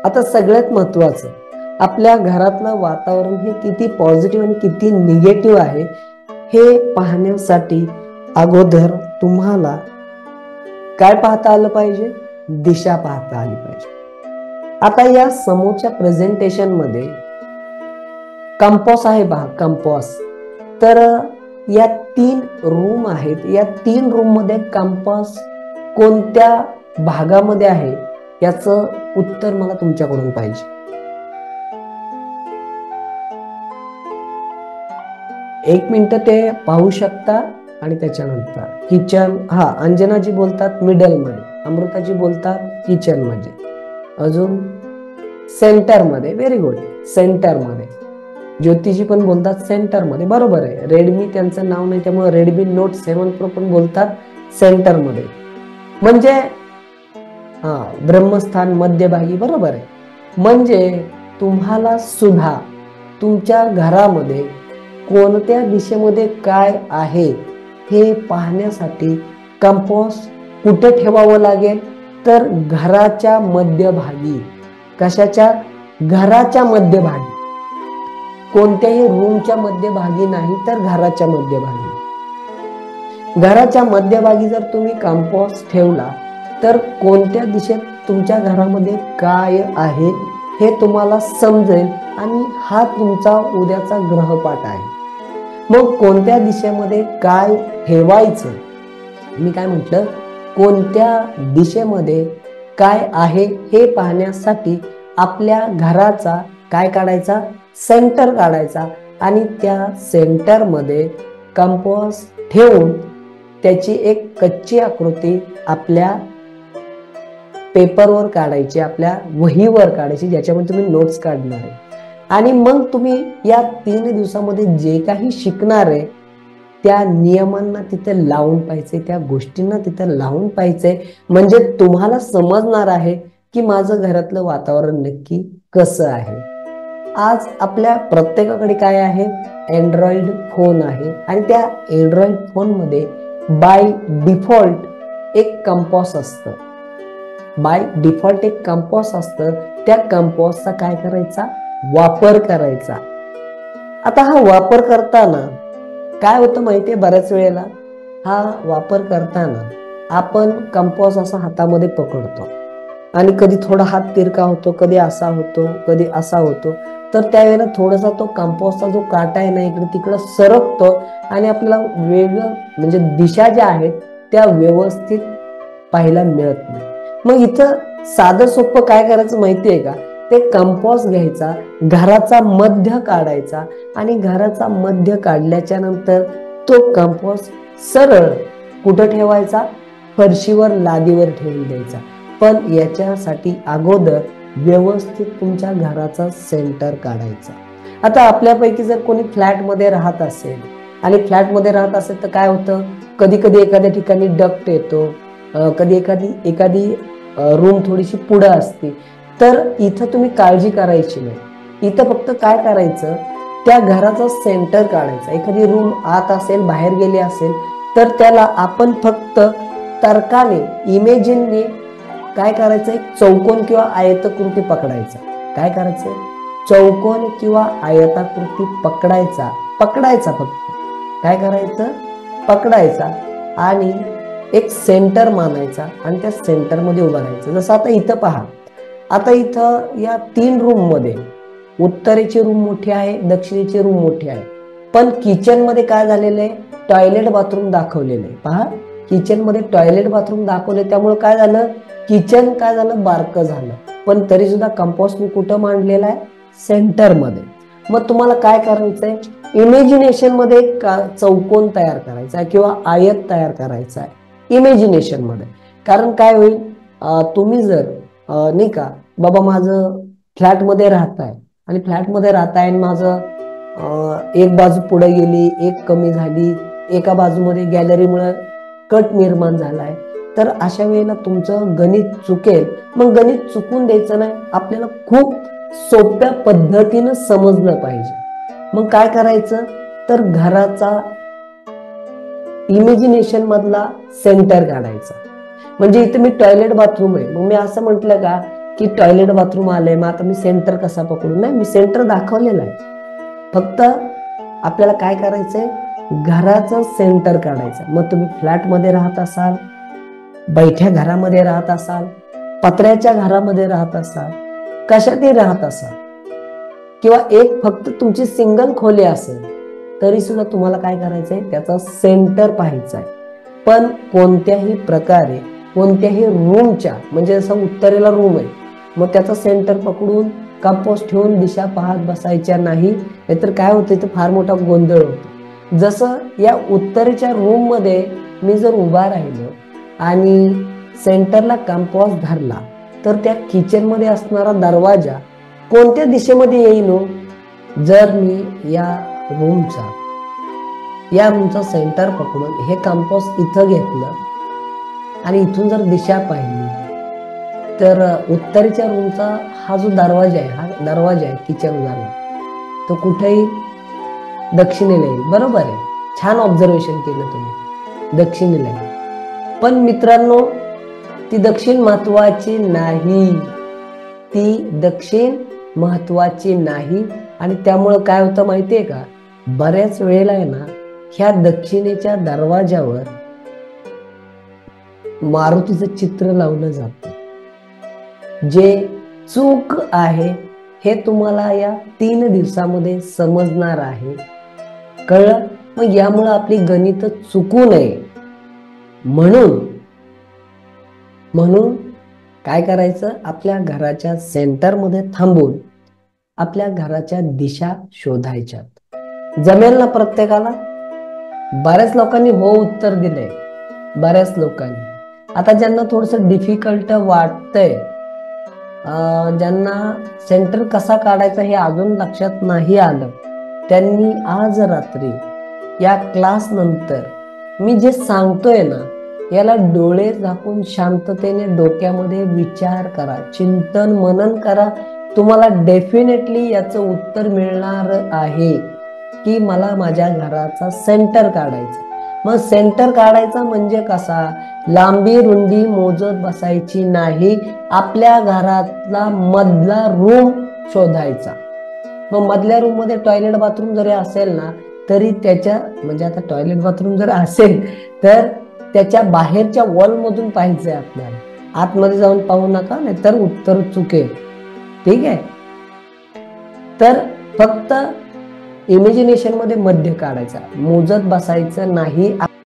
आता सगळ्यात महत्वाचं, आपल्या घरातलं वातावरण हे किती पॉझिटिव्ह आणि किती निगेटिव्ह आहे हे पाहण्यासाठी अगोदर तुम्हाला काय पाहता आलं पाहिजे? दिशा पाहता आली पाहिजे. आता या समोरच्या प्रेझेंटेशन मध्ये कंपास आहे पहा, कंपास. तर या 3 रूम आहेत. या 3 रूम मध्ये कंपास कोणत्या भागामध्ये आहे याचं उत्तर मला तुमच्याकडून पाहिजे. एक मिनिट ते पाहू शकता. आणि त्याच्यानंतर किचन, अंजनाजी बोलतात मिडल मध्ये, अमृताजी बोलतात किचन मध्ये, अजून सेंटर मध्ये. व्हेरी गुड, सेंटर मध्ये. ज्योतिजी पण बोलतात सेंटर मध्ये, बरोबर आहे. रेडमी त्यांचं नाव नाही त्यामुळे रेडमी नोट 7 प्रो पण बोलतात सेंटर मध्ये. म्हणजे ब्रह्मस्थान मध्यभागी, बरोबर आहे. म्हणजे तुम्हाला सुद्धा तुमच्या घरामध्ये कोणत्या दिशेमध्ये काय आहे हे पाहण्यासाठी कंपास कुठे ठेवावं लागेल? तर घराच्या मध्यभागी. कशाच्या? घराच्या मध्यभागी. कोणत्याही रूमच्या मध्यभागी नाही, तर घराच्या मध्यभागी. घराच्या मध्यभागी जर तुम्ही कंपास ठेवला तर कोणत्या दिशेत तुमच्या घरामध्ये काय आहे हे तुम्हाला समजेल आणि हा तुमचा उद्याचा ग्रहपाठ आहे. मग कोणत्या दिशेमध्ये काय ठेवायचं, मी काय म्हटलं, कोणत्या दिशेमध्ये काय आहे हे पाहण्यासाठी आपल्या घराचा काय काढायचा? सेंटर काढायचा. आणि त्या सेंटर मध्ये कंपास ठेवून त्याची एक कच्ची आकृती आपल्या पेपरवर काढायची, आपल्या वहीवर काढायची, ज्याच्यामध्ये तुम्ही नोट्स काढणार आहे. आणि मग तुम्ही या 3 दिवसामध्ये जे काही शिकणार आहे त्या नियमांना तिथे लावून पाहिजे, त्या गोष्टींना तिथे लावून पाहिजे. म्हणजे तुम्हाला समजणार आहे की माझं घरातलं वातावरण नक्की कसं आहे. आज आपल्या प्रत्येकाकडे काय आहे? अँड्रॉइड फोन आहे. आणि त्या अँड्रॉइड फोन मध्ये बाय डिफॉल्ट एक कंपास असतं. बाय डिफॉल्ट एक कंपास असतं. त्या कंपासचा काय करायचा? वापर करायचा. आता हा वापर करताना काय होतं माहितीये? बऱ्याच वेळेला हा वापर करताना आपण कंपास असा हातामध्ये पकडतो आणि कधी थोडा हात तिरका होतो, कधी असा होतो, कधी असा होतो. तर त्यावेळेला थोडासा तो कंपासचा जो काटा आहे ना इकडे तिकडे सरकतो आणि आपल्याला वेगळं म्हणजे दिशा ज्या आहेत त्या व्यवस्थित पाहायला मिळत नाही. मग इथं साधं सोपं काय करायचं माहितीये का? ते कंपास घ्यायचा, घराचा मध्य काढायचा आणि घराचा मध्य काढल्याच्या नंतर तो कंपास सरळ कुठं ठेवायचा? फरशीवर, लादीवर ठेवून द्यायचा. पण याच्यासाठी अगोदर व्यवस्थित तुमच्या घराचा सेंटर काढायचा. आता आपल्यापैकी जर कोणी फ्लॅट मध्ये राहत असेल आणि फ्लॅट मध्ये राहत असेल तर काय होतं? कधी कधी एखाद्या ठिकाणी डक्ट येतो, कधी एखादी रूम थोडीशी पुढे असते. तर इथं तुम्ही काळजी करायची नाही. इथं फक्त काय करायचं? त्या घराचा सेंटर काढायचा. एखादी रूम आत असेल, बाहेर गेली असेल तर त्याला आपण फक्त तर्काने, इमेजिनने काय करायचं? एक चौकोन किंवा आयताकृती पकडायचा. काय करायचं? चौकोन किंवा आयताकृती पकडायचा फक्त. काय करायचं? पकडायचा आणि एक सेंटर मानायचा आणि त्या सेंटर मध्ये उभा राहायचं. जसं आता इथं पहा. आता इथं या 3 रूम मध्ये उत्तरेची रूम मोठी आहे, दक्षिणेची रूम मोठी आहे. पण किचन मध्ये काय झालेलं आहे? टॉयलेट बाथरूम दाखवलेलं आहे. पहा, किचन मध्ये टॉयलेट बाथरूम दाखवले. त्यामुळे काय झालं? किचन काय झालं? बारकं झालं. पण तरी सुद्धा कंपास मी कुठं मांडलेला आहे? सेंटर मध्ये. मग तुम्हाला काय करायचंय? इमेजिनेशन मध्ये एक चौकोन तयार करायचा किंवा आयत तयार करायचा आहे इमेजिनेशन मध्ये. कारण काय होईल? तुम्ही जर नाही का बाबा माझं फ्लॅट मध्ये राहताय आणि फ्लॅट मध्ये राहताय आणि माझं एक बाजू पुढे गेली, एक कमी झाली, एका बाजूमध्ये गॅलरीमुळे कट निर्माण झालाय, तर अशा वेळेला तुमचं गणित चुकेल. मग गणित चुकून द्यायचं नाही. आपल्याला खूप सोप्या पद्धतीनं समजलं पाहिजे. मग काय करायचं? तर घराचा इमेजिनेशन मधला सेंटर काढायचा. म्हणजे इथे मी टॉयलेट बाथरूम आहे. मग मी असं म्हटलं का की टॉयलेट बाथरूम आलंय, मग आता मी सेंटर कसा पकडू? नाही, मी सेंटर दाखवलेलं आहे. फक्त आपल्याला काय करायचंय, घराचं सेंटर काढायचं. मग तुम्ही फ्लॅटमध्ये राहत असाल, बैठ्या घरामध्ये राहत असाल, पत्र्याच्या घरामध्ये राहत असाल, कशातही राहत असाल, किंवा एक फक्त तुमची सिंगल खोली असेल, तरी सुद्धा तुम्हाला काय करायचंय, त्याचा सेंटर पाहायचा आहे. पण कोणत्याही प्रकारे कोणत्याही रूमच्या, म्हणजे जसं उत्तरेला रूम आहे, मग त्याचा सेंटर पकडून कंपास ठेवून दिशा पाहत बसायच्या नाही. नाहीतर काय होतं, तर फार मोठा गोंधळ होतो. जसं या उत्तरेच्या रूम मध्ये मी जर उभा राहिलो आणि सेंटरला कंपास धरला, तर त्या किचन मध्ये असणारा दरवाजा कोणत्या दिशेमध्ये येईल? जर मी या रूमचा सेंटर पकडून हे कंपास इथं घेतलं आणि इथून जर दिशा पाहिली, तर उत्तरेच्या रूमचा हा जो दरवाजा आहे किचन उदाहरण, तो कुठेही दक्षिणेला येईल. बरोबर आहे, छान ऑब्झर्वेशन केलं तुम्ही, दक्षिणेला येईल. पण मित्रांनो, ती दक्षिण महत्वाची नाही. आणि त्यामुळं काय होतं माहितीये का, बऱ्याच वेळेला आहे ना, ह्या दक्षिणेच्या दरवाजावर मारुतीचं चित्र लावलं जातं. जे चूक आहे हे तुम्हाला या 3 दिवसामध्ये समजणार आहे. कळलं? मग यामुळे आपली गणित चुकू नये म्हणून काय करायचं, आपल्या घराच्या सेंटरमध्ये थांबून आपल्या घराच्या दिशा शोधायच्या. जमेल ना प्रत्येकाला? बऱ्याच लोकांनी हो उत्तर दिलंय, बऱ्याच लोकांनी. आता ज्यांना थोडंसं डिफिकल्ट वाटतंय, ज्यांना सेंटर कसा काढायचा हे अजून लक्षात नाही आलं, त्यांनी आज रात्री या क्लास नंतर मी जे सांगतोय ना, याला डोळे झाकून शांततेने डोक्यामध्ये विचार करा, चिंतन मनन करा. तुम्हाला डेफिनेटली याचं उत्तर मिळणार आहे की मला माझ्या घराचा सेंटर काढायचा. मग सेंटर काढायचा म्हणजे कसा, लांबी रुंदी मोजत बसायची नाही, आपल्या घरातला मधला रूम शोधायचा. मग मधल्या रूम मध्ये टॉयलेट बाथरूम जरी असेल ना, तरी त्याच्या, म्हणजे आता टॉयलेट बाथरूम जर असेल तर त्याच्या बाहेरच्या वॉल मधून पाहायचंय आपल्याला, आतमध्ये जाऊन पाहू नका, नाहीतर उत्तर चुकेल. ठीक आहे? तर फक्त इमॅजिनेशन मध्ये मध्य काढायचा, मोजत बसायचं नाही.